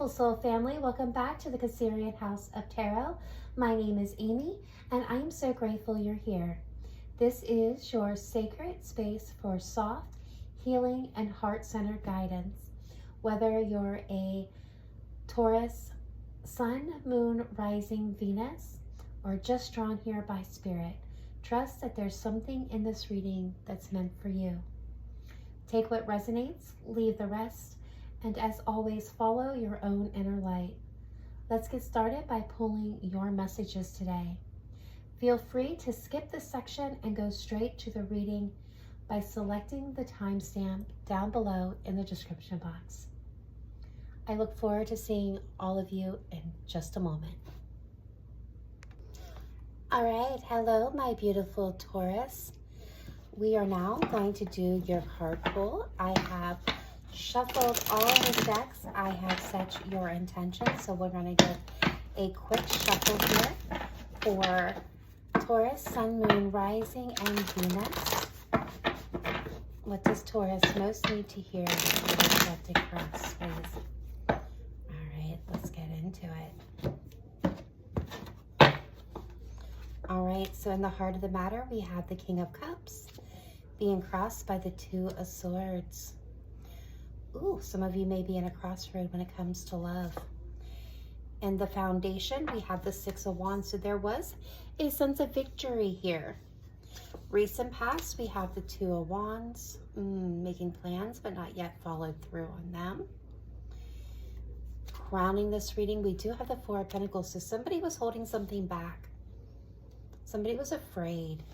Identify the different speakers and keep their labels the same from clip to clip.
Speaker 1: beautiful soul family. Welcome back to the Cancerian House of Tarot. My name is Amy, and I am so grateful you're here. This is your sacred space for soft, healing, and heart-centered guidance. Whether you're a Taurus, Sun, Moon, Rising, Venus, or just drawn here by Spirit, trust that there's something in this reading that's meant for you. Take what resonates, leave the rest, and as always, follow your own inner light. Let's get started by pulling your messages today. Feel free to skip this section and go straight to the reading by selecting the timestamp down below in the description box. I look forward to seeing all of you in just a moment. All right, hello, my beautiful Taurus. We are now going to do your card pull. I have shuffled all the decks. I have set your intention, so we're going to give a quick shuffle here for Taurus, Sun, Moon, Rising, and Venus. What does Taurus most need to hear for the Celtic Cross, please? All right, let's get into it. All right, so in the heart of the matter, we have the King of Cups being crossed by the Two of Swords. Ooh, some of you may be in a crossroad when it comes to love. In the foundation, we have the Six of Wands, so there was a sense of victory here. Recent past, we have the Two of Wands, making plans but not yet followed through on them. Crowning this reading, we do have the Four of Pentacles, so somebody was holding something back. Somebody was afraid.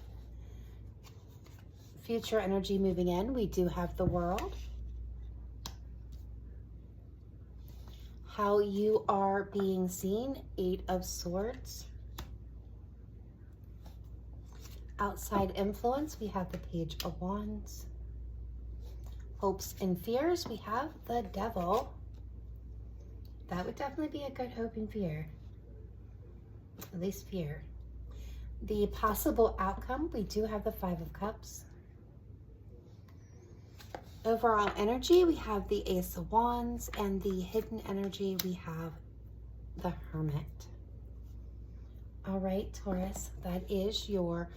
Speaker 1: Future energy moving in, we do have the World. How you are being seen, Eight of Swords. Outside influence, we have the Page of Wands. Hopes and fears, we have the Devil. That would definitely be a good hope and fear. At least fear. The possible outcome, we do have the Five of Cups. Overall energy, we have the Ace of Wands, and the hidden energy, we have the Hermit. All right, Taurus, that is your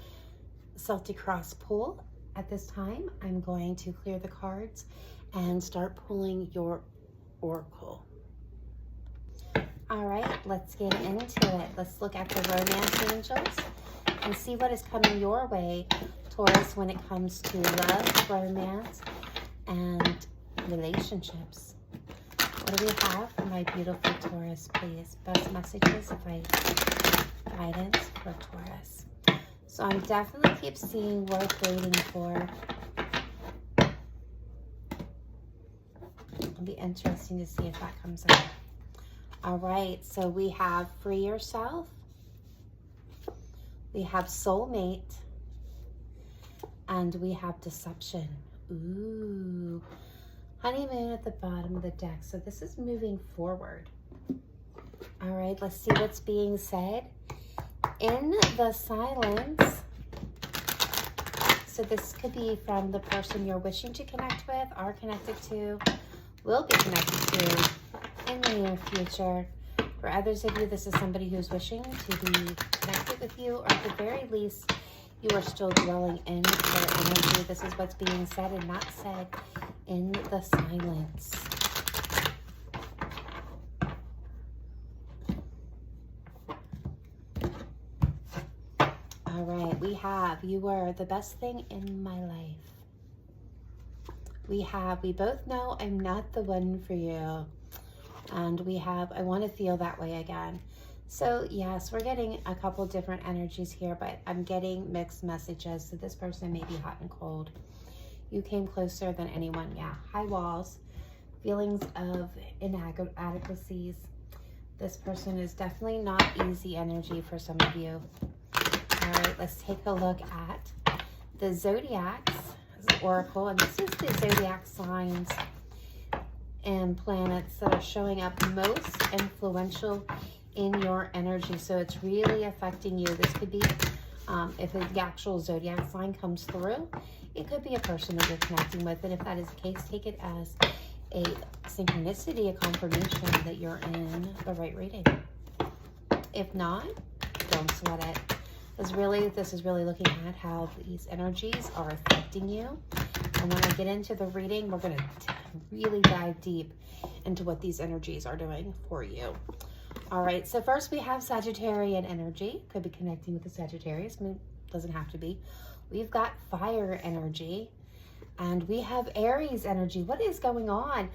Speaker 1: Celtic Cross pull. At this time, I'm going to clear the cards and start pulling your oracle. All right, let's get into it. Let's look at the romance angels and see what is coming your way, Taurus, when it comes to love, romance, and relationships. What do we have for my beautiful Taurus, please? Best messages, advice, guidance for Taurus. So I'm definitely keep seeing worth waiting for. It'll be interesting to see if that comes up. All right, so we have free yourself. We have soulmate. And we have deception. Ooh, honeymoon at the bottom of the deck. So this is moving forward. All right, let's see what's being said in the silence. So this could be from the person you're wishing to connect with, are connected to, will be connected to in the near future. For others of you, this is somebody who's wishing to be connected with you, or at the very least, you are still dwelling in their energy. This is what's being said and not said in the silence. All right, we have, you were the best thing in my life. We have, we both know I'm not the one for you. And we have, I want to feel that way again. So yes, we're getting a couple different energies here, but I'm getting mixed messages. So this person may be hot and cold. You came closer than anyone. Yeah, high walls, feelings of inadequacies. This person is definitely not easy energy for some of you. All right, let's take a look at the Zodiac's oracle. And this is the Zodiac signs and planets that are showing up most influential in your energy. So it's really affecting you. This could be, if the actual Zodiac sign comes through, it could be a person that you're connecting with. And if that is the case, take it as a synchronicity, a confirmation that you're in the right reading. If not, don't sweat it. This is really looking at how these energies are affecting you. And when I get into the reading, we're going to really dive deep into what these energies are doing for you. All right, so first we have Sagittarian energy. Could be connecting with the Sagittarius, but it doesn't have to be. We've got fire energy, and we have Aries energy. What is going on?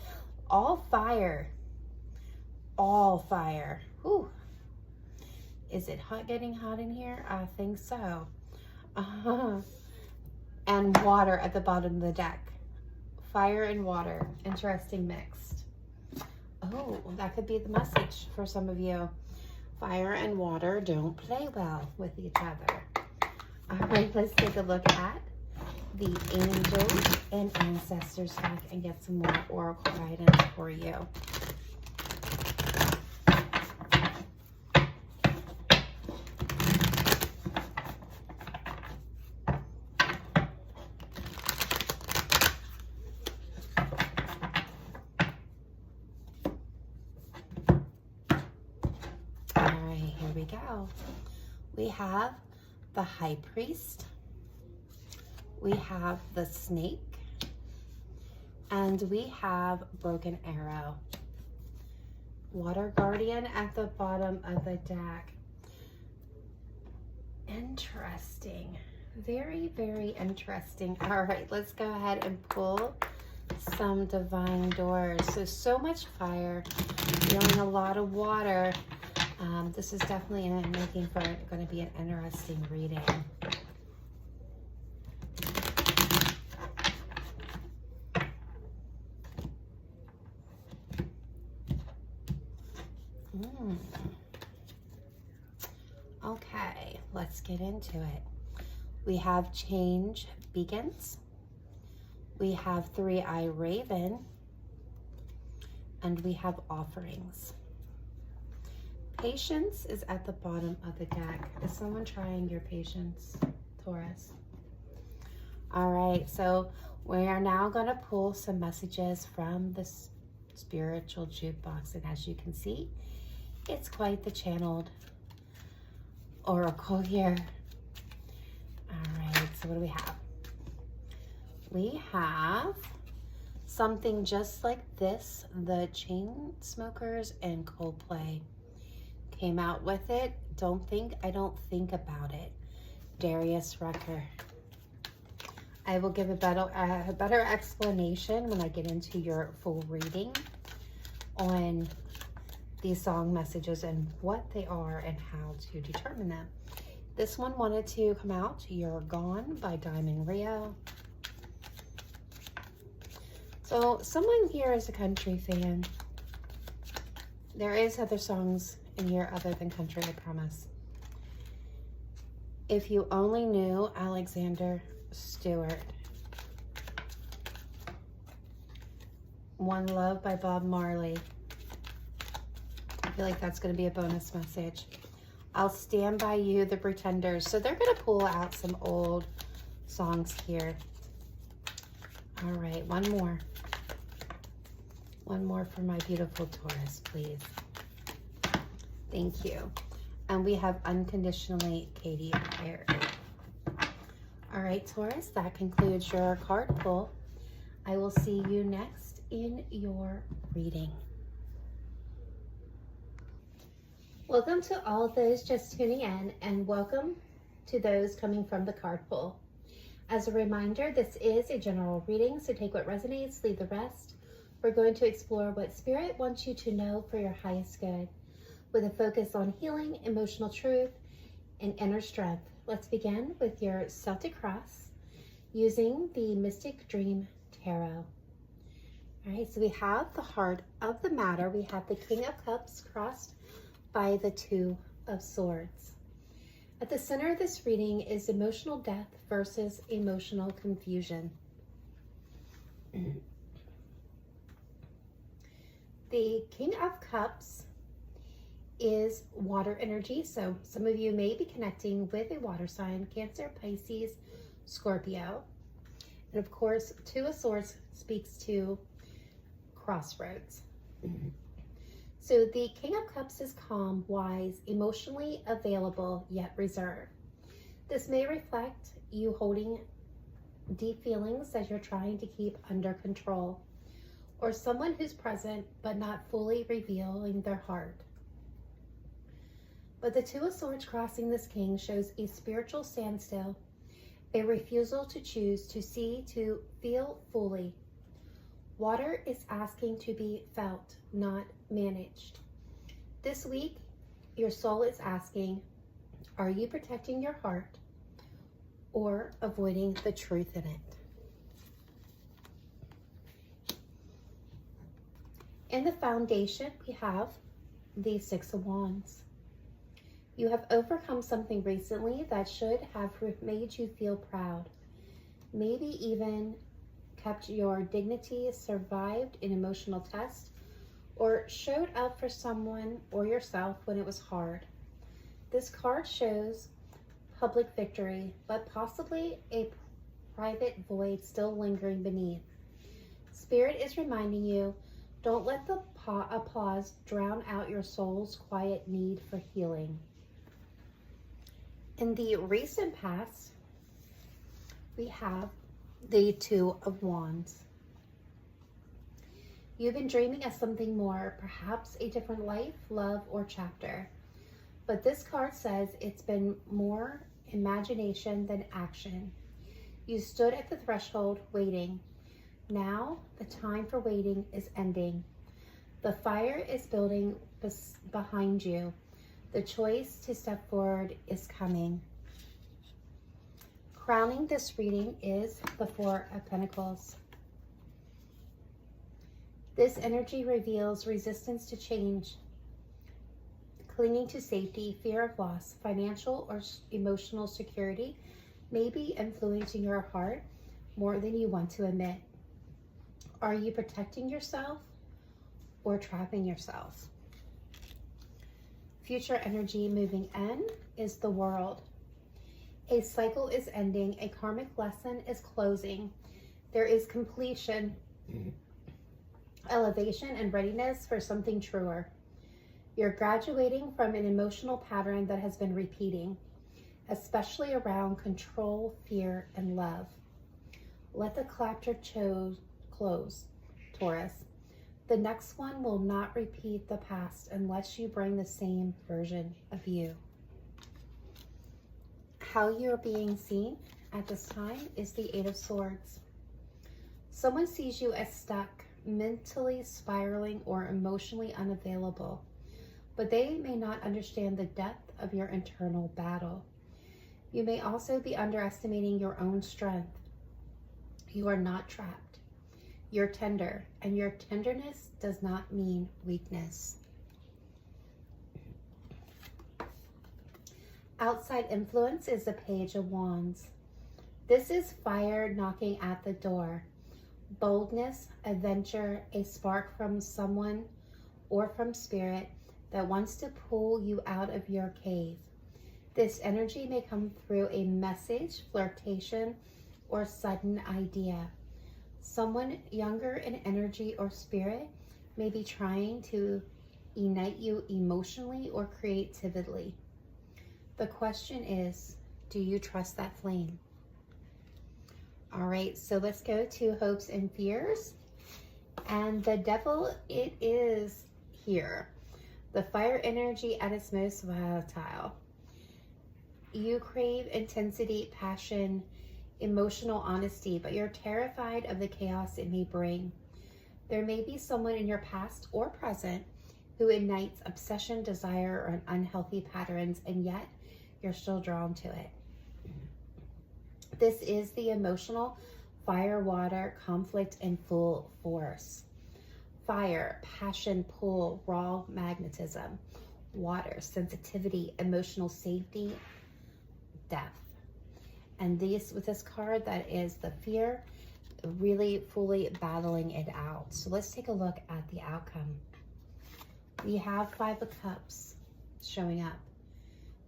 Speaker 1: All fire. All fire. Whew. Is it getting hot in here? I think so. And water at the bottom of the deck. Fire and water. Interesting mixed. Oh, that could be the message for some of you. Fire and water don't play well with each other. All right, let's take a look at the angels and ancestors deck and get some more oracle guidance for you. Go. We have the High Priest, we have the Snake, and we have Broken Arrow. Water Guardian at the bottom of the deck. Interesting. Very, very interesting. All right, let's go ahead and pull some divine doors. So much fire, feeling a lot of water. This is definitely making for going to be an interesting reading. Okay, let's get into it. We have Change Beacons. We have Three-Eye Raven. And we have Offerings. Patience is at the bottom of the deck. Is someone trying your patience, Taurus? All right, so we are now going to pull some messages from the spiritual jukebox. And as you can see, it's quite the channeled oracle here. All right, so what do we have? We have something just like this. The Chainsmokers and Coldplay came out with it. I don't think about it. Darius Rucker. I will give a better explanation when I get into your full reading on these song messages and what they are and how to determine them. This one wanted to come out. You're Gone by Diamond Rio. So someone here is a country fan. There is other songs in here other than country, I promise. If You Only Knew Alexander Stewart. One Love by Bob Marley. I feel like that's going to be a bonus message. I'll Stand By You, The Pretenders. So they're going to pull out some old songs here. All right, one more. One more for my beautiful Taurus, please. Thank you. And we have Unconditionally, Katy Perry. All right, Taurus, that concludes your card pull. I will see you next in your reading. Welcome to all of those just tuning in, and welcome to those coming from the card pull. As a reminder, this is a general reading, so take what resonates, leave the rest. We're going to explore what Spirit wants you to know for your highest good, with a focus on healing, emotional truth, and inner strength. Let's begin with your Celtic Cross using the Mystic Dream Tarot. All right, so we have the Heart of the Matter. We have the King of Cups crossed by the Two of Swords. At the center of this reading is emotional death versus emotional confusion. The King of Cups is water energy, so some of you may be connecting with a water sign: Cancer, Pisces, Scorpio. And of course, Two of Swords speaks to crossroads. So the King of Cups is calm, wise, emotionally available, yet reserved. This may reflect you holding deep feelings that you're trying to keep under control, or someone who's present but not fully revealing their heart. But the Two of Swords crossing this king shows a spiritual standstill, a refusal to choose, to see, to feel fully. Water is asking to be felt, not managed. This week, your soul is asking, are you protecting your heart or avoiding the truth in it? In the foundation, we have the Six of Wands. You have overcome something recently that should have made you feel proud, maybe even kept your dignity, survived an emotional test, or showed up for someone or yourself when it was hard. This card shows public victory, but possibly a private void still lingering beneath. Spirit is reminding you, don't let the applause drown out your soul's quiet need for healing. In the recent past, we have the Two of Wands. You've been dreaming of something more, perhaps a different life, love, or chapter. But this card says it's been more imagination than action. You stood at the threshold waiting. Now the time for waiting is ending. The fire is building behind you. The choice to step forward is coming. Crowning this reading is the Four of Pentacles. This energy reveals resistance to change, clinging to safety, fear of loss, financial or emotional security may be influencing your heart more than you want to admit. Are you protecting yourself or trapping yourself? Future energy moving in is the World. A cycle is ending, a karmic lesson is closing. There is completion, elevation, and readiness for something truer. You're graduating from an emotional pattern that has been repeating, especially around control, fear, and love. Let the chapter close, Taurus. The next one will not repeat the past unless you bring the same version of you. How you're being seen at this time is the Eight of Swords. Someone sees you as stuck, mentally spiraling, or emotionally unavailable, but they may not understand the depth of your internal battle. You may also be underestimating your own strength. You are not trapped. You're tender, and your tenderness does not mean weakness. Outside influence is the Page of Wands. This is fire knocking at the door. Boldness, adventure, a spark from someone or from spirit that wants to pull you out of your cave. This energy may come through a message, flirtation, or sudden idea. Someone younger in energy or spirit may be trying to ignite you emotionally or creatively. The question is, do you trust that flame? All right, so let's go to hopes and fears. And the devil, it is here. The fire energy at its most volatile. You crave intensity, passion, emotional honesty, but you're terrified of the chaos it may bring. There may be someone in your past or present who ignites obsession, desire, or unhealthy patterns, and yet you're still drawn to it. This is the emotional fire-water conflict in full force. Fire, passion, pull, raw magnetism. Water, sensitivity, emotional safety, depth. And with this card, that is the fear, really fully battling it out. So let's take a look at the outcome. We have Five of Cups showing up.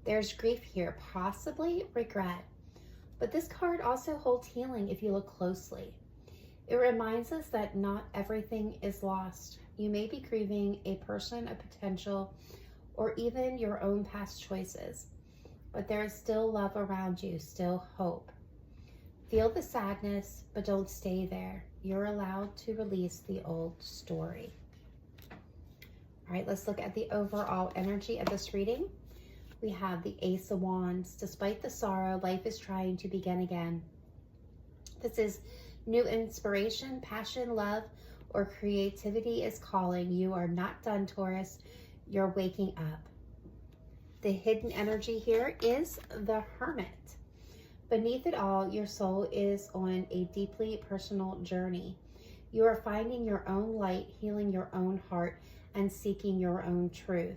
Speaker 1: There's grief here, possibly regret. But this card also holds healing if you look closely. It reminds us that not everything is lost. You may be grieving a person, a potential, or even your own past choices, but there is still love around you, still hope. Feel the sadness, but don't stay there. You're allowed to release the old story. All right, let's look at the overall energy of this reading. We have the Ace of Wands. Despite the sorrow, life is trying to begin again. This is new inspiration, passion, love, or creativity is calling. You are not done, Taurus. You're waking up. The hidden energy here is the Hermit. Beneath it all, your soul is on a deeply personal journey. You are finding your own light, healing your own heart, and seeking your own truth.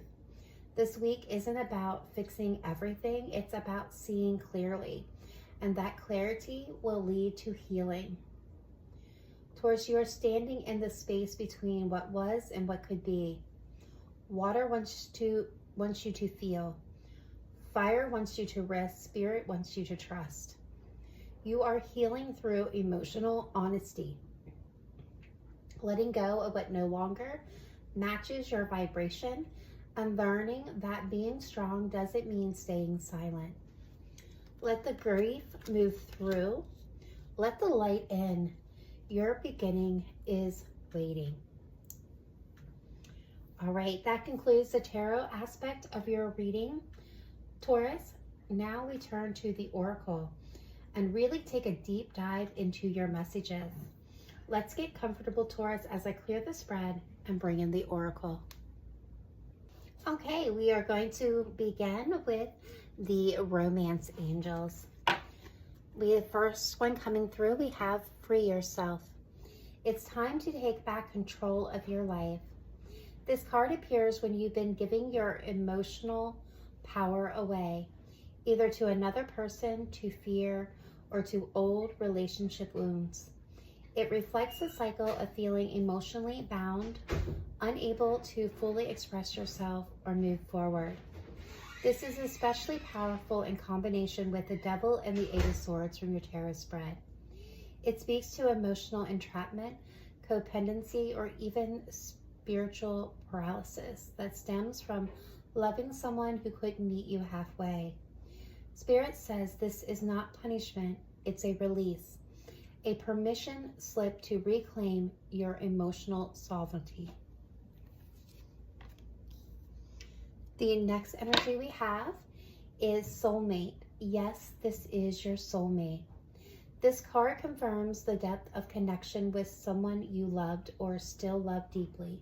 Speaker 1: This week isn't about fixing everything. It's about seeing clearly, and that clarity will lead to healing. Taurus, you are standing in the space between what was and what could be. Water wants you to feel. Fire wants you to rest. Spirit wants you to trust. You are healing through emotional honesty, letting go of what no longer matches your vibration, and learning that being strong doesn't mean staying silent. Let the grief move through. Let the light in. Your beginning is waiting. All right, that concludes the tarot aspect of your reading, Taurus. Now we turn to the oracle and really take a deep dive into your messages. Let's get comfortable, Taurus, as I clear the spread and bring in the oracle. Okay, we are going to begin with the romance angels. The first one coming through, we have free yourself. It's time to take back control of your life. This card appears when you've been giving your emotional power away, either to another person, to fear, or to old relationship wounds. It reflects a cycle of feeling emotionally bound, unable to fully express yourself or move forward. This is especially powerful in combination with the Devil and the Eight of Swords from your tarot spread. It speaks to emotional entrapment, codependency, or even spiritual paralysis that stems from loving someone who couldn't meet you halfway. Spirit says this is not punishment, it's a release, a permission slip to reclaim your emotional sovereignty. The next energy we have is soulmate. Yes, this is your soulmate. This card confirms the depth of connection with someone you loved or still love deeply.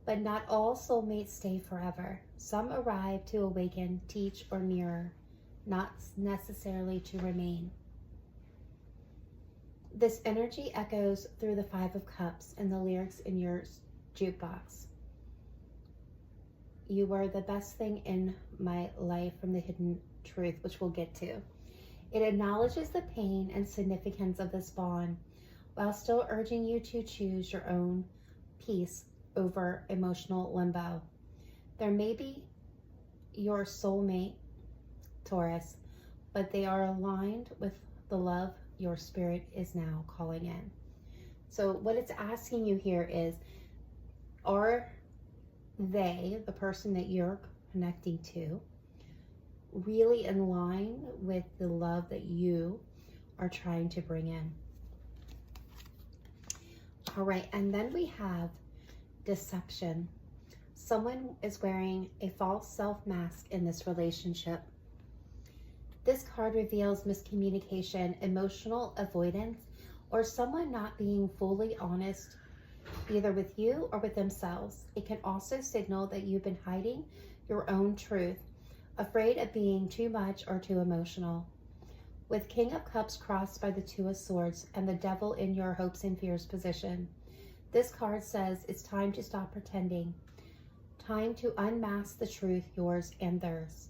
Speaker 1: But not all soulmates stay forever. Some arrive to awaken, teach, or mirror, not necessarily to remain. This energy echoes through the Five of Cups and the lyrics in your jukebox. You were the best thing in my life from the hidden truth, which we'll get to. It acknowledges the pain and significance of this bond while still urging you to choose your own peace over emotional limbo. There may be your soulmate, Taurus, but they are aligned with the love your spirit is now calling in. So what it's asking you here is, are they, the person that you're connecting to, really in line with the love that you are trying to bring in? All right, and then we have deception. Someone is wearing a false self mask in this relationship. This card reveals miscommunication, emotional avoidance, or someone not being fully honest either with you or with themselves. It can also signal that you've been hiding your own truth, afraid of being too much or too emotional. With King of Cups crossed by the Two of Swords and the Devil in your hopes and fears position, this card says it's time to stop pretending, time to unmask the truth, yours and theirs.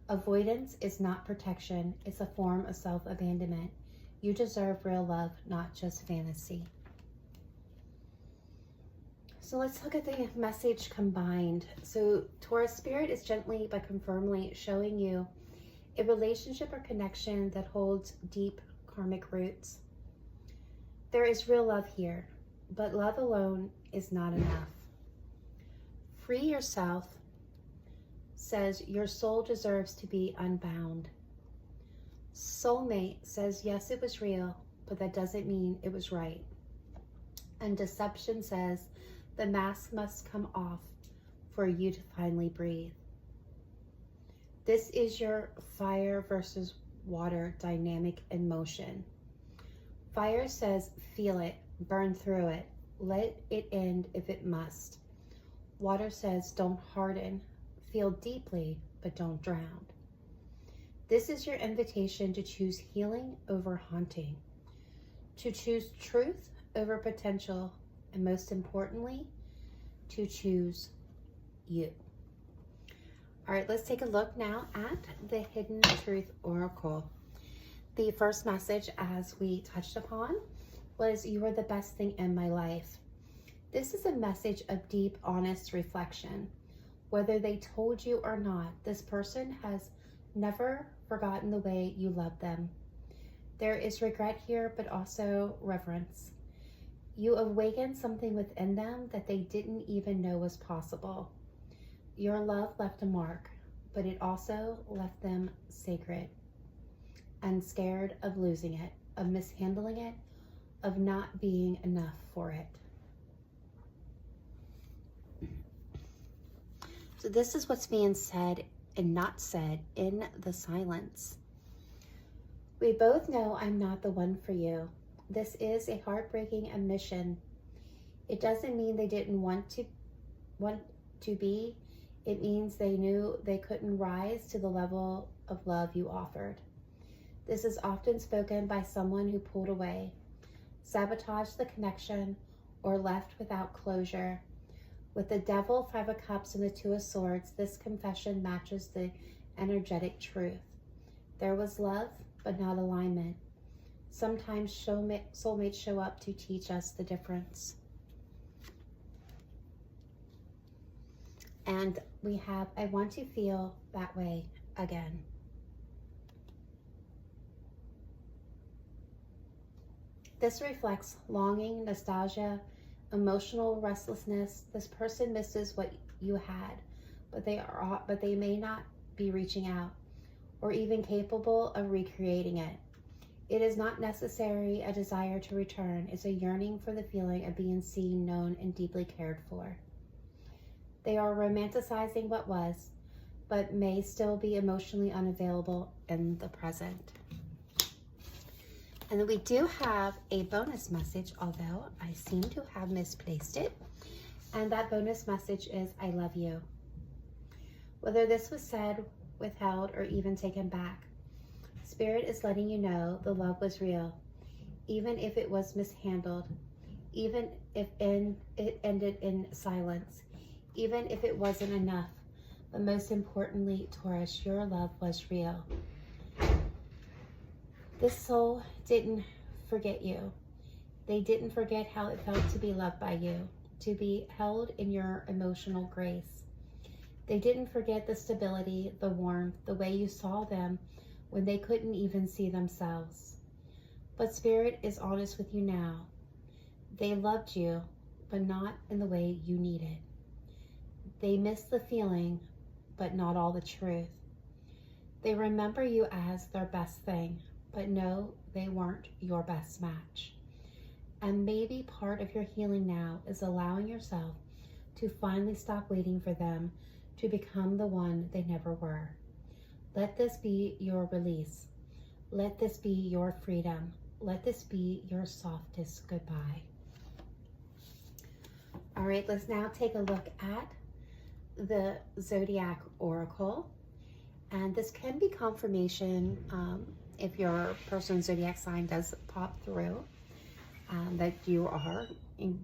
Speaker 1: Avoidance is not protection, it's a form of self-abandonment. You deserve real love, not just fantasy. So let's look at the message combined. So Taurus, Spirit is gently but confirmingly showing you a relationship or connection that holds deep karmic roots. There is real love here, but love alone is not enough. Free yourself says your soul deserves to be unbound. Soulmate says, yes, it was real, but that doesn't mean it was right. And deception says the mask must come off for you to finally breathe. This is your fire versus water dynamic in motion. Fire says, feel it, burn through it, let it end if it must. Water says, don't harden, feel deeply, but don't drown. This is your invitation to choose healing over haunting, to choose truth over potential, and most importantly, to choose you. All right, let's take a look now at the Hidden Truth Oracle. The first message, as we touched upon, was you are the best thing in my life. This is a message of deep, honest reflection. Whether they told you or not, this person has never forgotten the way you loved them. There is regret here, but also reverence. You awakened something within them that they didn't even know was possible. Your love left a mark, but it also left them sacred and scared of losing it, of mishandling it, of not being enough for it. So this is what's being said and not said in the silence. We both know I'm not the one for you. This is a heartbreaking admission. It doesn't mean they didn't want to be. It means they knew they couldn't rise to the level of love you offered. This is often spoken by someone who pulled away, sabotaged the connection, or left without closure. With the Devil, 5 of Cups, and the 2 of Swords, this confession matches the energetic truth. There was love, but not alignment. Sometimes soulmates show up to teach us the difference. And we have, I want to feel that way again. This reflects longing, nostalgia, emotional restlessness. This person misses what you had, but they may not be reaching out or even capable of recreating it. It is not necessarily a desire to return. It's a yearning for the feeling of being seen, known, and deeply cared for. They are romanticizing what was, but may still be emotionally unavailable in the present. And then we do have a bonus message, although I seem to have misplaced it. And that bonus message is, I love you. Whether this was said, withheld, or even taken back, Spirit is letting you know the love was real, even if it was mishandled, even if it ended in silence, even if it wasn't enough. But most importantly, Taurus, your love was real. This soul didn't forget you. They didn't forget how it felt to be loved by you, to be held in your emotional grace. They didn't forget the stability, the warmth, the way you saw them when they couldn't even see themselves. But Spirit is honest with you now. They loved you, but not in the way you needed. They missed the feeling, but not all the truth. They remember you as their best thing, but no, they weren't your best match. And maybe part of your healing now is allowing yourself to finally stop waiting for them to become the one they never were. Let this be your release. Let this be your freedom. Let this be your softest goodbye. All right, let's now take a look at the Zodiac Oracle. And this can be confirmation if your person's Zodiac sign does pop through, that you are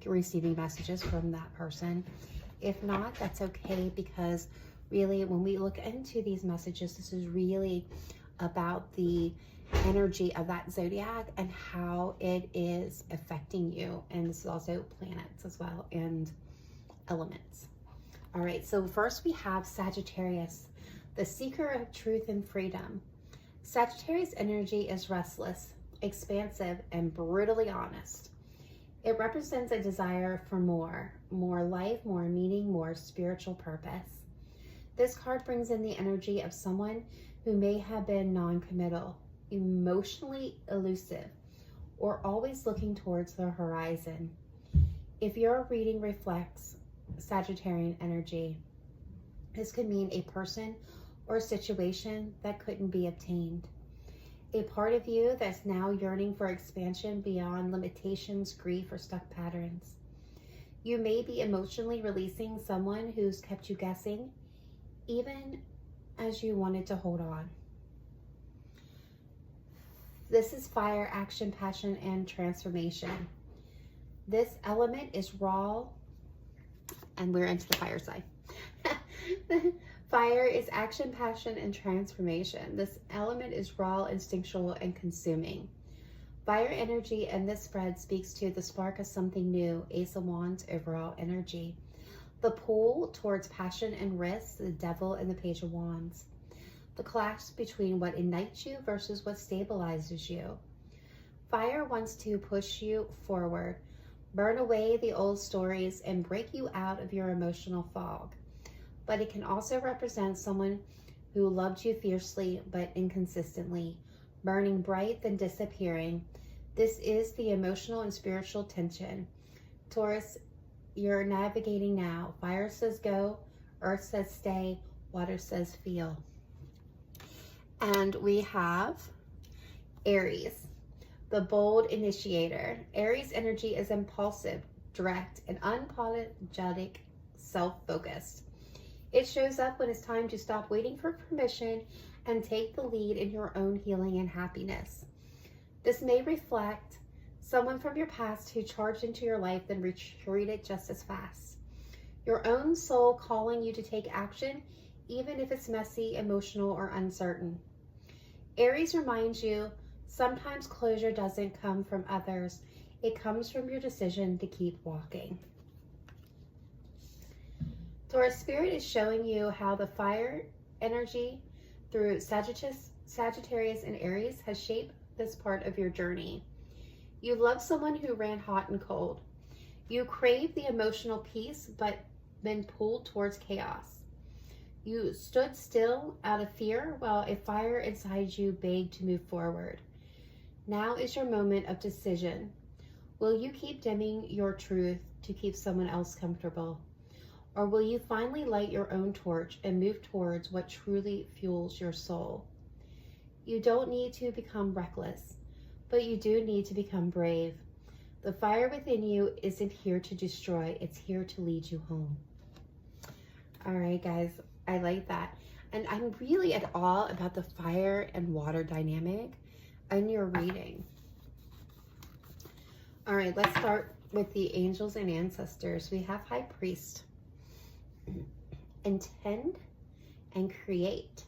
Speaker 1: receiving messages from that person. If not, that's okay, because really when we look into these messages, this is really about the energy of that Zodiac and how it is affecting you. And this is also planets as well and elements. All right, so first we have Sagittarius, the seeker of truth and freedom. Sagittarius energy is restless, expansive, and brutally honest. It represents a desire for more life, more meaning, more spiritual purpose. This card brings in the energy of someone who may have been non-committal, emotionally elusive, or always looking towards the horizon. If your reading reflects Sagittarian energy, this could mean a person or situation that couldn't be obtained. A part of you that's now yearning for expansion beyond limitations, grief, or stuck patterns. You may be emotionally releasing someone who's kept you guessing, even as you wanted to hold on. This is fire, action, passion, and transformation. This element is raw, and we're into the fire side. Fire is action, passion, and transformation. This element is raw, instinctual, and consuming. Fire energy and this spread speaks to the spark of something new, Ace of Wands overall energy. The pull towards passion and risk, the Devil and the Page of Wands. The clash between what ignites you versus what stabilizes you. Fire wants to push you forward, burn away the old stories, and break you out of your emotional fog. But it can also represent someone who loved you fiercely but inconsistently, burning bright then disappearing. This is the emotional and spiritual tension. Taurus, you're navigating now. Fire says go, earth says stay, water says feel. And we have Aries, the bold initiator. Aries energy is impulsive, direct, and unapologetic, self-focused. It shows up when it's time to stop waiting for permission and take the lead in your own healing and happiness. This may reflect someone from your past who charged into your life then retreated just as fast. Your own soul calling you to take action, even if it's messy, emotional, or uncertain. Aries reminds you, sometimes closure doesn't come from others. It comes from your decision to keep walking. Taurus Spirit is showing you how the fire energy through Sagittarius and Aries has shaped this part of your journey. You love someone who ran hot and cold. You crave the emotional peace, but been pulled towards chaos. You stood still out of fear while a fire inside you begged to move forward. Now is your moment of decision. Will you keep dimming your truth to keep someone else comfortable? Or will you finally light your own torch and move towards what truly fuels your soul? You don't need to become reckless, but you do need to become brave. The fire within you isn't here to destroy, it's here to lead you home. All right, guys, I like that. And I'm really at awe about the fire and water dynamic in your reading. All right, let's start with the angels and ancestors. We have High Priest. Intend and create.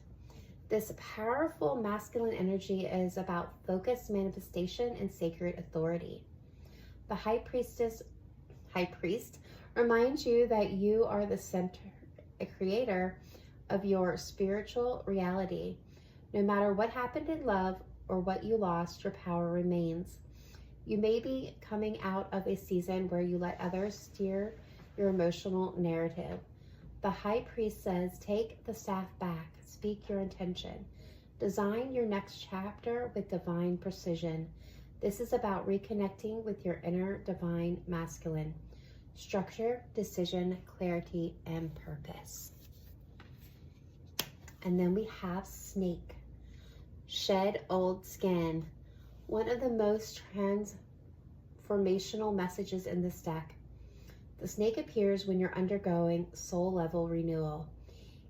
Speaker 1: This powerful masculine energy is about focused manifestation and sacred authority. The High Priest reminds you that you are the center, a creator of your spiritual reality. No matter what happened in love or what you lost, your power remains. You may be coming out of a season where you let others steer your emotional narrative. The High Priest says, take the staff back, speak your intention. Design your next chapter with divine precision. This is about reconnecting with your inner divine masculine. Structure, decision, clarity, and purpose. And then we have Snake. Shed old skin. One of the most transformational messages in this deck. The snake appears when you're undergoing soul level renewal.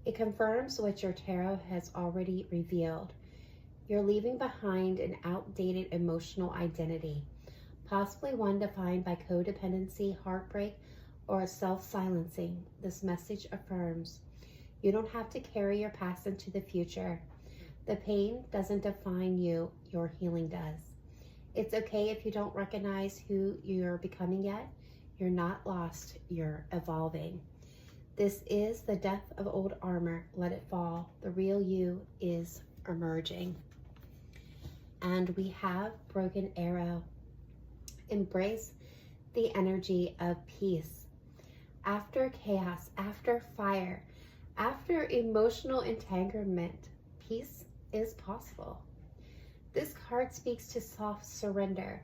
Speaker 1: It confirms what your tarot has already revealed. You're leaving behind an outdated emotional identity, possibly one defined by codependency, heartbreak, or self-silencing. This message affirms you don't have to carry your past into the future. The pain doesn't define you, your healing does. It's okay if you don't recognize who you're becoming yet. You're not lost, you're evolving. This is the death of old armor. Let it fall. The real you is emerging. And we have Broken Arrow. Embrace the energy of peace. After chaos, after fire, after emotional entanglement, peace is possible. This card speaks to soft surrender,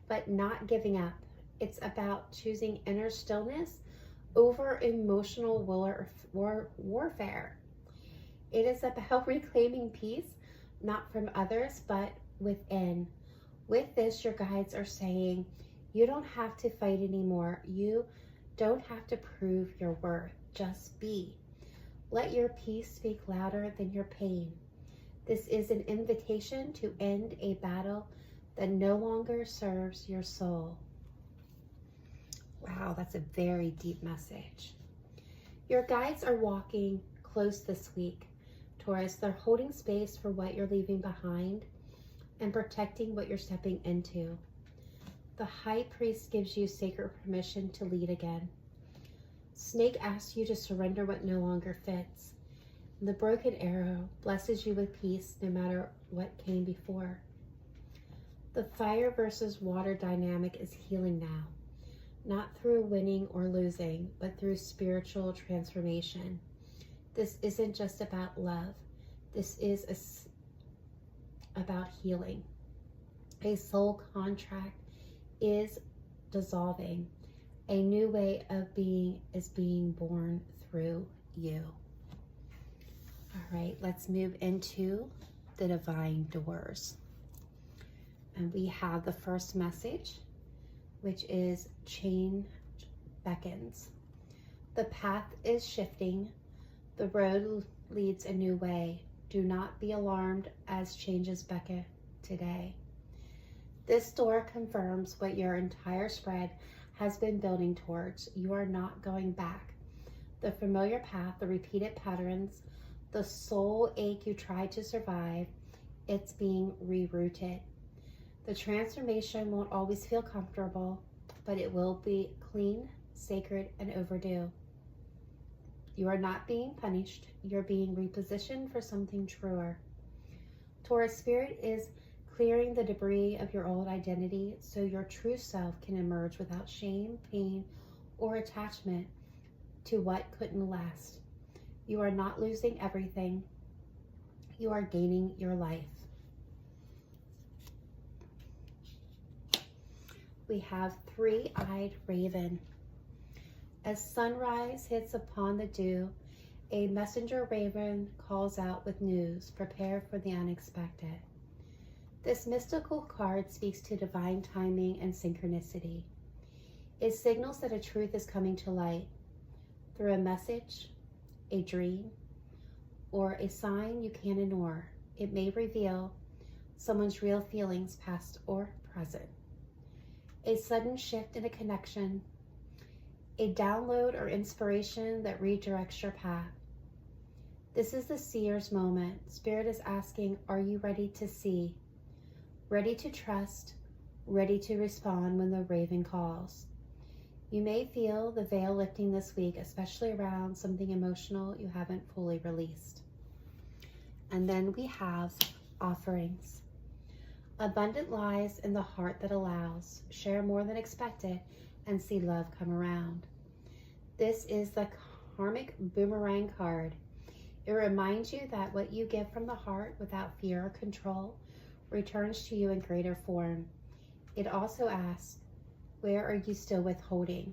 Speaker 1: but not giving up. It's about choosing inner stillness over emotional warfare. It is about reclaiming peace, not from others, but within. With this, your guides are saying, you don't have to fight anymore. You don't have to prove your worth. Just be. Let your peace speak louder than your pain. This is an invitation to end a battle that no longer serves your soul. Wow, that's a very deep message. Your guides are walking close this week, Taurus. They're holding space for what you're leaving behind and protecting what you're stepping into. The High Priest gives you sacred permission to lead again. Snake asks you to surrender what no longer fits. The Broken Arrow blesses you with peace no matter what came before. The fire versus water dynamic is healing now, not through winning or losing, but through spiritual transformation. This isn't just about love. This is about healing. A soul contract is dissolving. A new way of being is being born through you. All right, let's move into the divine doors. And we have the first message, which is change beckons. The path is shifting. The road leads a new way. Do not be alarmed as changes beckon today. This door confirms what your entire spread has been building towards. You are not going back. The familiar path, the repeated patterns, the soul ache you tried to survive, it's being rerouted. The transformation won't always feel comfortable, but it will be clean, sacred, and overdue. You are not being punished. You're being repositioned for something truer. Taurus, Spirit is clearing the debris of your old identity so your true self can emerge without shame, pain, or attachment to what couldn't last. You are not losing everything. You are gaining your life. We have three-eyed raven. As sunrise hits upon the dew, a messenger raven calls out with news. Prepare for the unexpected. This mystical card speaks to divine timing and synchronicity. It signals that a truth is coming to light through a message, a dream, or a sign you can't ignore. It may reveal someone's real feelings, past or present. A sudden shift in a connection, a download or inspiration that redirects your path. This is the seer's moment. Spirit is asking, are you ready to see? Ready to trust? Ready to respond when the raven calls? You may feel the veil lifting this week, especially around something emotional you haven't fully released. And then we have offerings. Abundant lies in the heart that allows. Share more than expected and see love come around. This is the karmic boomerang card. It reminds you that what you give from the heart without fear or control returns to you in greater form. It also asks, where are you still withholding?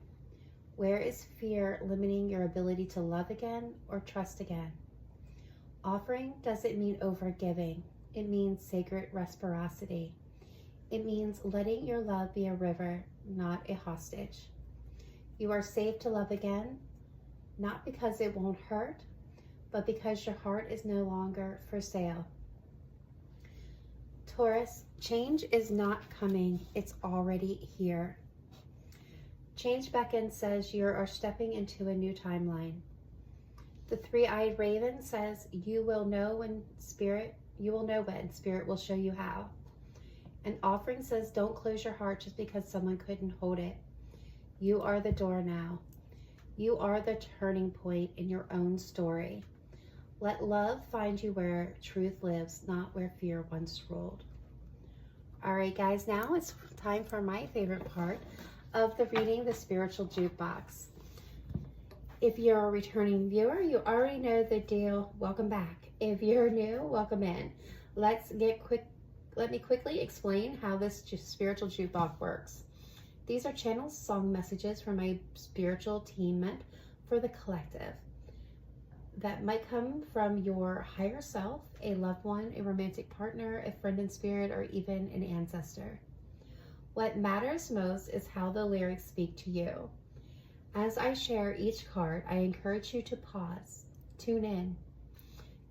Speaker 1: Where is fear limiting your ability to love again or trust again? Offering doesn't mean overgiving. It means sacred reciprocity. It means letting your love be a river, not a hostage. You are safe to love again, not because it won't hurt, but because your heart is no longer for sale. Taurus, change is not coming. It's already here. Change beckons says you are stepping into a new timeline. The three-eyed raven says you will know when Spirit will show you how. An offering says don't close your heart just because someone couldn't hold it. You are the door now. You are the turning point in your own story. Let love find you where truth lives, not where fear once ruled. All right, guys, now it's time for my favorite part of the reading, The Spiritual Jukebox. If you're a returning viewer, you already know the deal. Welcome back. If you're new, welcome in. Let me quickly explain how this spiritual jukebox works. These are channeled song messages from my spiritual team meant for the collective that might come from your higher self, a loved one, a romantic partner, a friend in spirit, or even an ancestor. What matters most is how the lyrics speak to you. As I share each card, I encourage you to pause, tune in.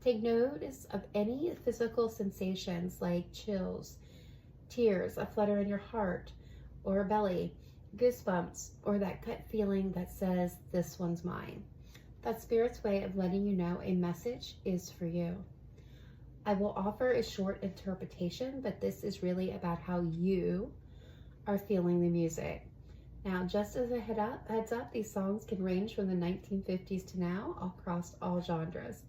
Speaker 1: Take notice of any physical sensations like chills, tears, a flutter in your heart or belly, goosebumps, or that gut feeling that says, this one's mine. That's Spirit's way of letting you know a message is for you. I will offer a short interpretation, but this is really about how you are feeling the music. Now, just as a heads up, these songs can range from the 1950s to now across all genres.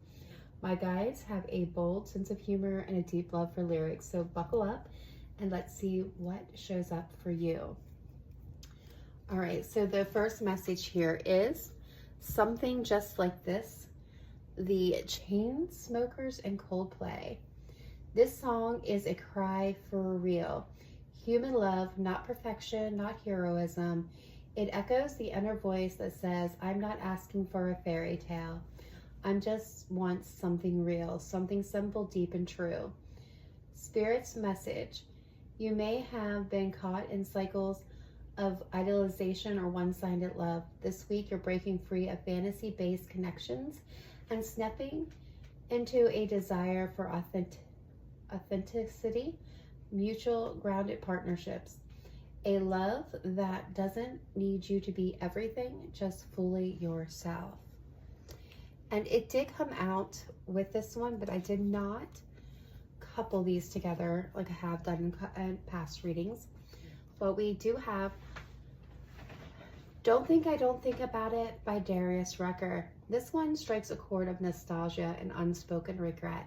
Speaker 1: My guides have a bold sense of humor and a deep love for lyrics, so buckle up and let's see what shows up for you. All right, so the first message here is Something Just Like This, the Chainsmokers and Coldplay. This song is a cry for real. Human love, not perfection, not heroism. It echoes the inner voice that says, I'm not asking for a fairy tale. I just want something real, something simple, deep, and true. Spirit's message. You may have been caught in cycles of idealization or one-sided love. This week, you're breaking free of fantasy-based connections and snapping into a desire for authenticity, mutual grounded partnerships, a love that doesn't need you to be everything, just fully yourself. And it did come out with this one, but I did not couple these together like I have done in past readings. But we do have Don't Think I Don't Think About It by Darras. This one strikes a chord of nostalgia and unspoken regret.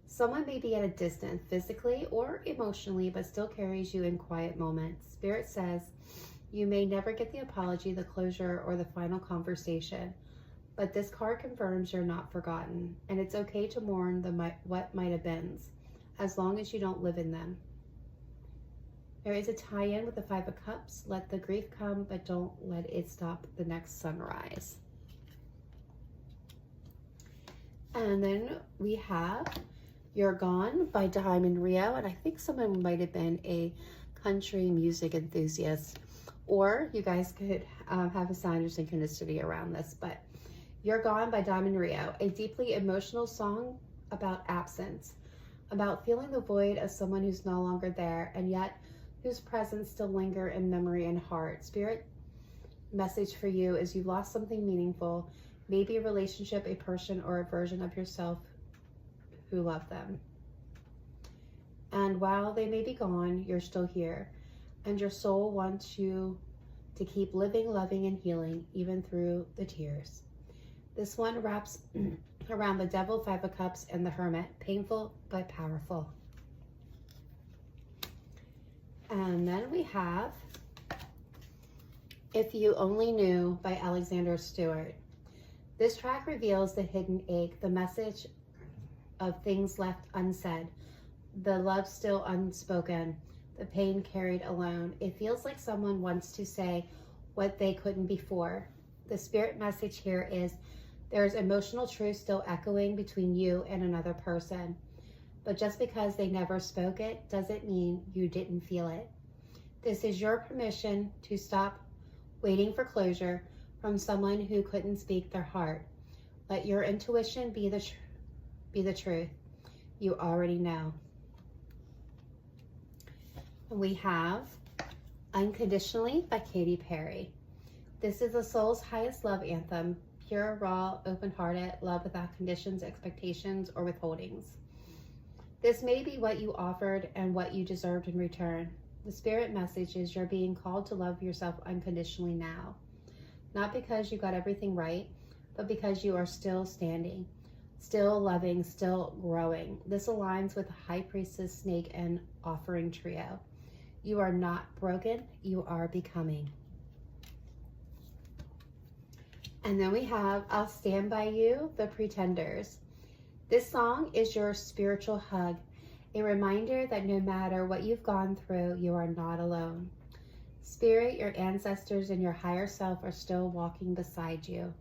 Speaker 1: Someone may be at a distance physically or emotionally, but still carries you in quiet moments. Spirit says you may never get the apology, the closure, or the final conversation, but this card confirms you're not forgotten, and it's okay to mourn what might have been, as long as you don't live in them. There is a tie-in with the Five of Cups. Let the grief come, but don't let it stop the next sunrise. And then we have You're Gone by Diamond Rio, and I think someone might have been a country music enthusiast, or you guys could have a sign of synchronicity around this, but You're Gone by Diamond Rio, a deeply emotional song about absence, about feeling the void of someone who's no longer there, and yet whose presence still linger in memory and heart. Spirit message for you is you lost something meaningful, maybe a relationship, a person, or a version of yourself who loved them. And while they may be gone, you're still here, and your soul wants you to keep living, loving, and healing, even through the tears. This one wraps around the Devil, Five of Cups, and the Hermit, painful but powerful. And then we have If You Only Knew by Alexander Stewart. This track reveals the hidden ache, the message of things left unsaid, the love still unspoken, the pain carried alone. It feels like someone wants to say what they couldn't before. The spirit message here is there's emotional truth still echoing between you and another person. But just because they never spoke it doesn't mean you didn't feel it. This is your permission to stop waiting for closure from someone who couldn't speak their heart. Let your intuition be the truth. You already know. And we have Unconditionally by Katy Perry. This is the soul's highest love anthem, pure, raw, open-hearted love without conditions, expectations, or withholdings. This may be what you offered and what you deserved in return. The spirit message is you're being called to love yourself unconditionally now. Not because you got everything right, but because you are still standing, still loving, still growing. This aligns with the High Priestess, Snake, and Offering trio. You are not broken. You are becoming. And then we have I'll Stand By You, The Pretenders. This song is your spiritual hug, a reminder that no matter what you've gone through, you are not alone. Spirit, your ancestors, and your higher self are still walking beside you.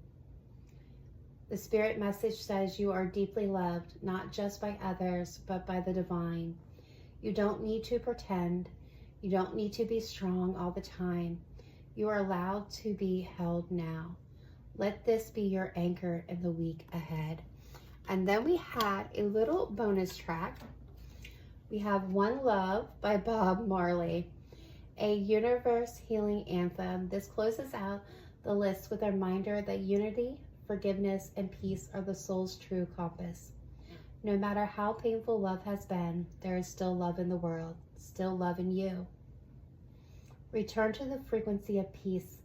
Speaker 1: The spirit message says you are deeply loved, not just by others, but by the divine. You don't need to pretend. You don't need to be strong all the time. You are allowed to be held now. Let this be your anchor in the week ahead. And then we had a little bonus track. We have One Love by Bob Marley, a universe healing anthem. This closes out the list with a reminder that unity, forgiveness, and peace are the soul's true compass. No matter how painful love has been, there is still love in the world, still love in you. Return to the frequency of peace.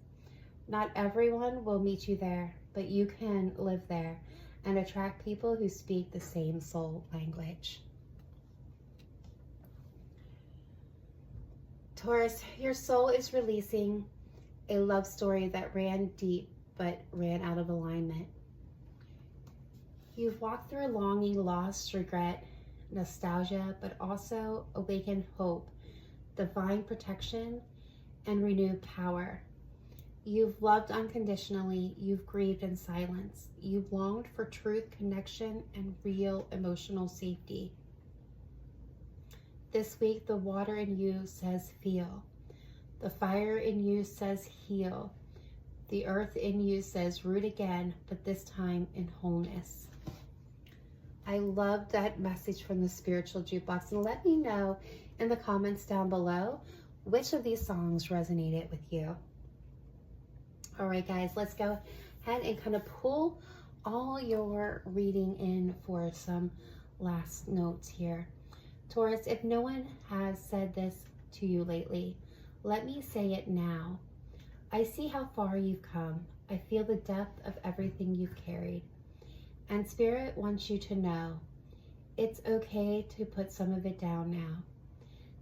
Speaker 1: Not everyone will meet you there, but you can live there and attract people who speak the same soul language. Taurus, your soul is releasing a love story that ran deep but ran out of alignment. You've walked through longing, loss, regret, nostalgia, but also awakened hope, divine protection, and renewed power. You've loved unconditionally. You've grieved in silence. You've longed for truth, connection, and real emotional safety. This week, the water in you says feel. The fire in you says heal. The earth in you says root again, but this time in wholeness. I love that message from the Spiritual Jukebox. And let me know in the comments down below which of these songs resonated with you. All right, guys, let's go ahead and kind of pull all your reading in for some last notes here. Taurus, if no one has said this to you lately, let me say it now. I see how far you've come. I feel the depth of everything you've carried. And Spirit wants you to know it's okay to put some of it down now.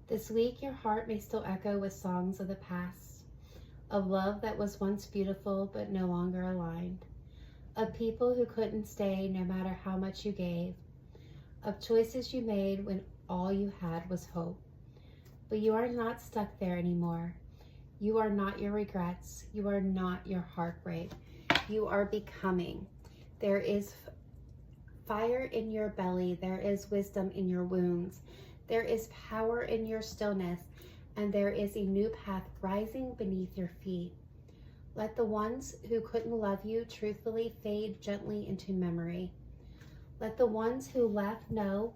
Speaker 1: This week, your heart may still echo with songs of the past, of love that was once beautiful but no longer aligned, of people who couldn't stay no matter how much you gave, of choices you made when all you had was hope. But you are not stuck there anymore. You are not your regrets. You are not your heartbreak. You are becoming. There is fire in your belly. There is wisdom in your wounds. There is power in your stillness. And there is a new path rising beneath your feet. Let the ones who couldn't love you truthfully fade gently into memory. Let the ones who left know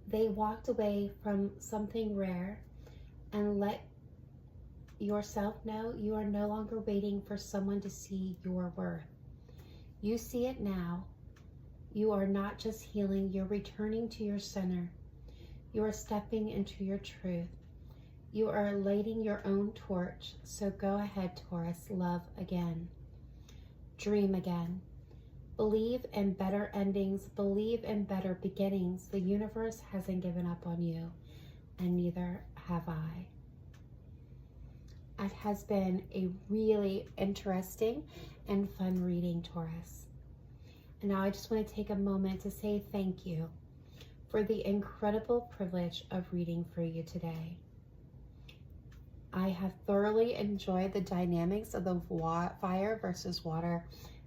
Speaker 1: they walked away from something rare, and let yourself know you are no longer waiting for someone to see your worth. You see it now. You are not just healing, you're returning to your center. You are stepping into your truth. You are lighting your own torch, so go ahead, Taurus, love again. Dream again. Believe in better endings, believe in better beginnings. The universe hasn't given up on you, and neither have I. It has been a really interesting and fun reading, Taurus. And now I just want to take a moment to say thank you for the incredible privilege of reading for you today. I have thoroughly enjoyed the dynamics of the fire versus water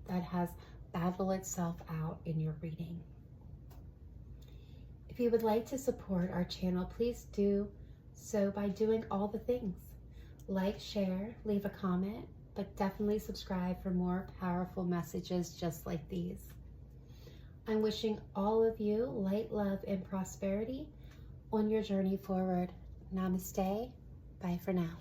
Speaker 1: that has battled itself out in your reading. If you would like to support our channel, please do so by doing all the things. Like, share, leave a comment, but definitely subscribe for more powerful messages just like these. I'm wishing all of you light, love, and prosperity on your journey forward. Namaste. Bye for now.